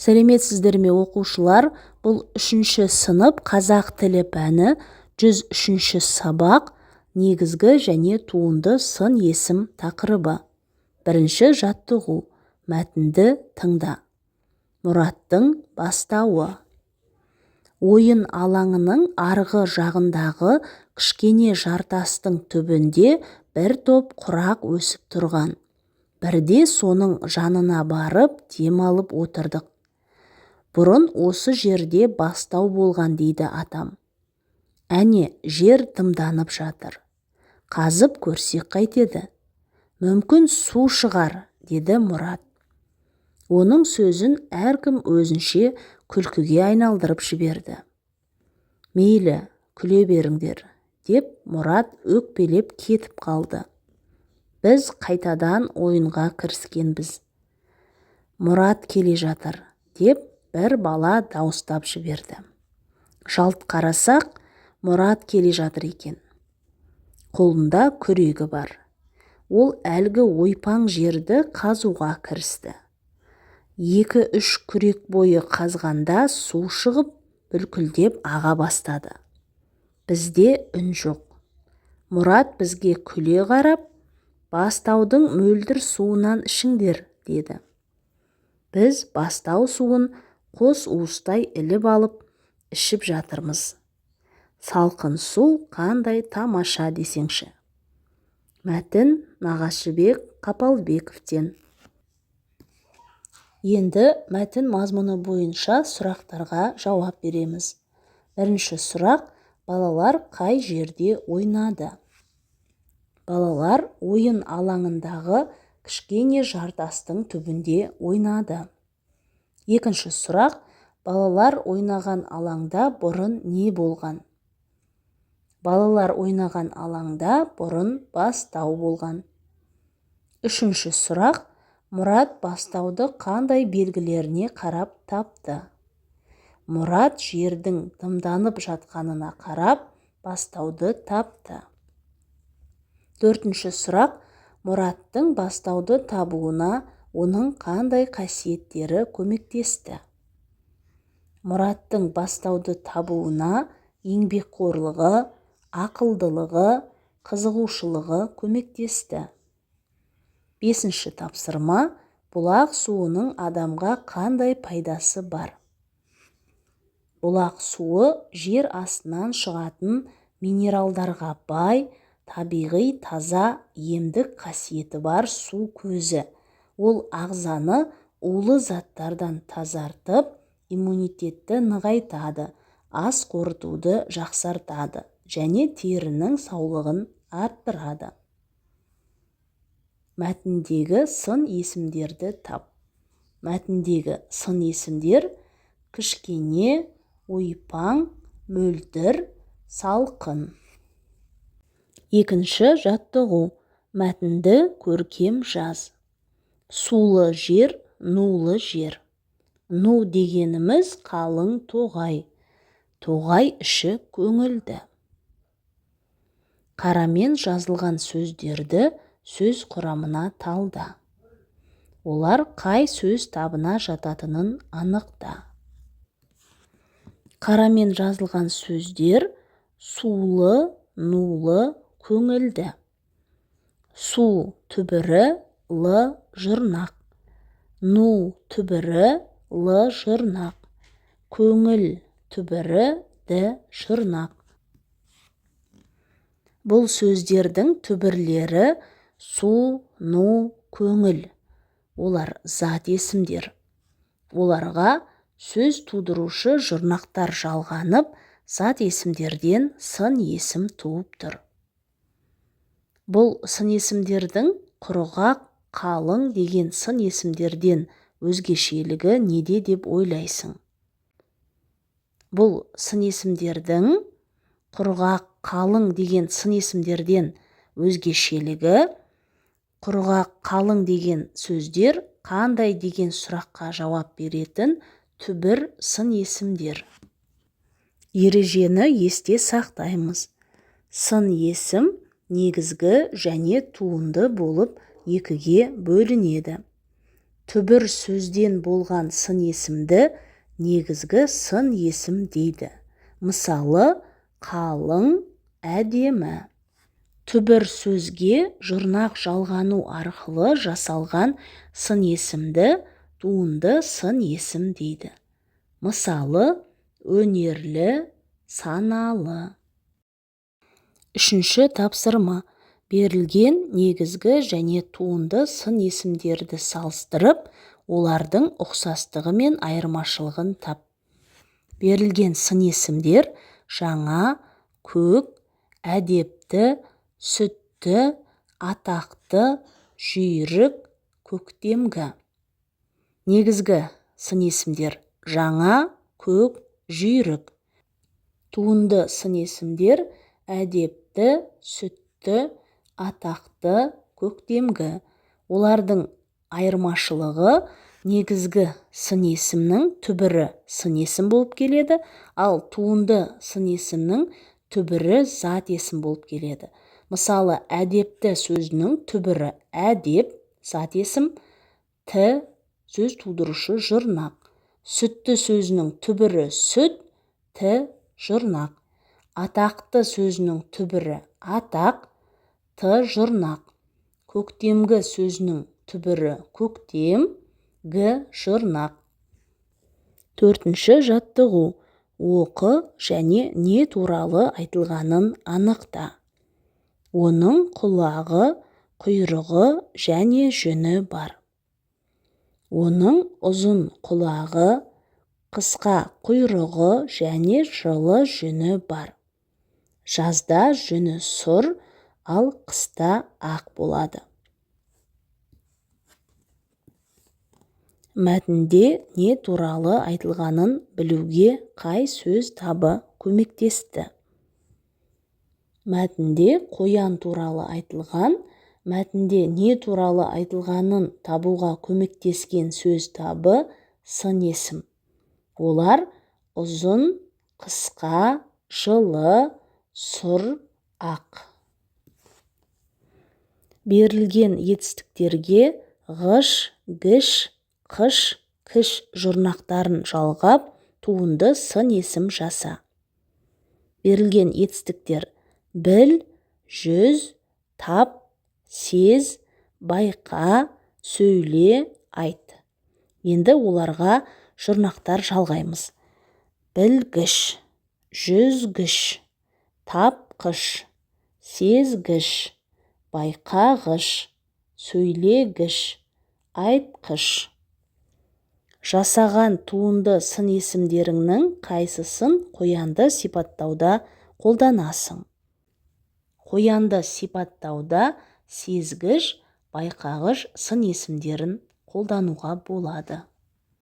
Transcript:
Сәлеметсіздер ме оқушылар? Бұл 3-ші сынып қазақ тілі пәні 103-ші сабақ негізгі және туынды сын есім тақырыбы. Бірінші жаттығу. Мәтінді тыңда. Мұраттың бастауы. Ойын алаңының арғы жағындағы кішкене жартастың түбінде бір топ құрақ өсіп тұрған. Бірде соның жанына барып демалып отырдық. Бұрын осы жерде бастау болған дейді атам. Әне, жер тымданып жатыр. Қазып көрсек қайтеді. Мүмкін су шығар, деді Мұрат. Оның сөзін әркім өзінше күлкіге айналдырып жіберді. Мейлі, күле беріңдер, деп Мұрат өкпелеп кетіп қалды. Біз қайтадан ойынға кіріскенбіз. Мұрат келе жатыр, деп бір бала дауыстап жіберді. Жалт қарасақ, Мұрат келе жатыр екен. Қолында күрегі бар. Ол әлгі ойпаң жерді қазуға кірісті. 2-3 күрек бойы қазғанда су шығып, бүлкілдеп аға бастады. Бізде үн жоқ. Мұрат бізге күле қарап, бастаудың мөлдір суынан ішіңдер, деді. Біз бастау суын қос уыстай іліп алып, ішіп жатырмыз. Салқын су қандай тамаша десеңші. Мәтін Нағашыбек Қапалбековтен. Енді мәтін мазмұны бойынша сұрақтарға жауап береміз. Бірінші сұрақ: балалар қай жерде ойнады? Балалар ойын алаңындағы кішкене жартастың түбінде ойнады. Екінші сұрақ: балалар ойнаған алаңда бұрын не болған? Балалар ойнаған алаңда бұрын бастау болған. Үшінші сұрақ: Мұрат бастауды қандай белгілеріне қарап тапты? Мұрат жердің тымданып жатқанына қарап бастауды тапты. Төртінші сұрақ: Мұраттың бастауды табуына оның қандай қасиеттері көмектесті? Мұраттың бастауды табуына еңбекқорлығы, ақылдылығы, қызығушылығы көмектесті. Бесінші тапсырма: бұлақ суының адамға қандай пайдасы бар? Бұлақ суы жер астынан шығатын минералдарға бай, табиғи таза, емдік қасиеті бар су көзі. Ол ағзаны улы заттардан тазартып, иммунитетті нығайтады, ас қорытуды жақсартады және терінің саулығын арттырады. Мәтіндегі сын есімдерді тап. Мәтіндегі сын есімдер: кішкене, ойпаң, мөлдір, салқын. Екінші жаттығу. Мәтінді көркем жаз. Сулы жер, нулы жер. Ну дегеніміз қалың тоғай. Тоғай іші көңілді. Қарамен жазылған сөздерді сөз құрамына талда. Олар қай сөз табына жататынын анықта. Қарамен жазылған сөздер: сулы, нулы, көңілді. Су түбірі, лы жырнақ. Ну түбірі, лы жырнақ. Көңіл түбірі, ді жырнақ. Бұл сөздердің түбірлері су, ну, көңіл. Олар зат есімдер. Оларға сөз тудырушы жырнақтар жалғанып, зат есімдерден сын есім туып тұр. Бұл сын есімдердің құрғақ, қалың деген сын есімдерден өзгешелігі неде деп ойлайсың? Бұл сын есімдердің құрғақ, қалың деген сын есімдерден өзгешелігі: құрғақ, қалың деген сөздер қандай деген сұраққа жауап беретін түбір сын есімдер. Ережені есте сақтаймыз. Сын есім негізгі және туынды болып екіге бөлінеді. түбір сөзден болған сын есімді негізгі сын есім дейді. Мысалы, қалың, әдемі. Түбір сөзге жұрнақ жалғану арқылы жасалған сын есімді туынды сын есім дейді. Мысалы, өнерлі, саналы. Үшінші тапсырма. Берілген негізгі және туынды сын есімдерді салыстырып, олардың ұқсастығы мен айырмашылығын тап. Берілген сын есімдер жаңа, көк, әдепті, сүтті, атақты, жүйрік, көктемгі. Негізгі сын есімдер жаңа, көк, жүйрік. Туынды сын есімдер әдепті, сүтті, атақты, көктемгі. Олардың айырмашылығы негізгі сын есімнің түбірі сын есім болып келеді, ал туынды сын есімнің түбірі зат есім болып келеді. Мысалы, әдепті сөзінің түбірі әдеп, зат есім, ті, сөз тудырушы жұрнақ. Сүтті сөзінің түбірі сүт, ті, жұрнақ. Атақты сөзінің түбірі атақ, ты, жұрнақ. Көктемгі сөзінің түбірі көктем, гі, жұрнақ. Төртінші жаттығу. Оқы және не туралы айтылғанын анықта. Оның құлағы, құйрығы және жүні бар. Оның ұзын құлағы, қысқа құйрығы және жылы жүні бар. Жазда жүні сұр, ал қыста ақ болады. Мәтінде не туралы айтылғанын білуге қай сөз табы көмектесті? Мәтінде қоян туралы айтылған, мәтінде не туралы айтылғанын табуға көмектескен сөз табы сын есім. Олар ұзын, қысқа, жылы, сұр, ақ. Берілген етістіктерге ғыш, гіш, қыш, кіш жұрнақтарын жалғап, туынды сын есім жаса. Берілген етістіктер біл, жүз, тап, сез, байқа, сөйле, айт. Енді оларға жұрнақтар жалғаймыз. Білгіш, жүзгіш, тапқыш, сезгіш, байқағыш, сөйлегіш, айтқыш. Жасаған туынды сын есімдеріңнің қайсысын қоянды сипаттауда қолданасың? Қоянды сипаттауда сезгіш, байқағыш сын есімдерін қолдануға болады.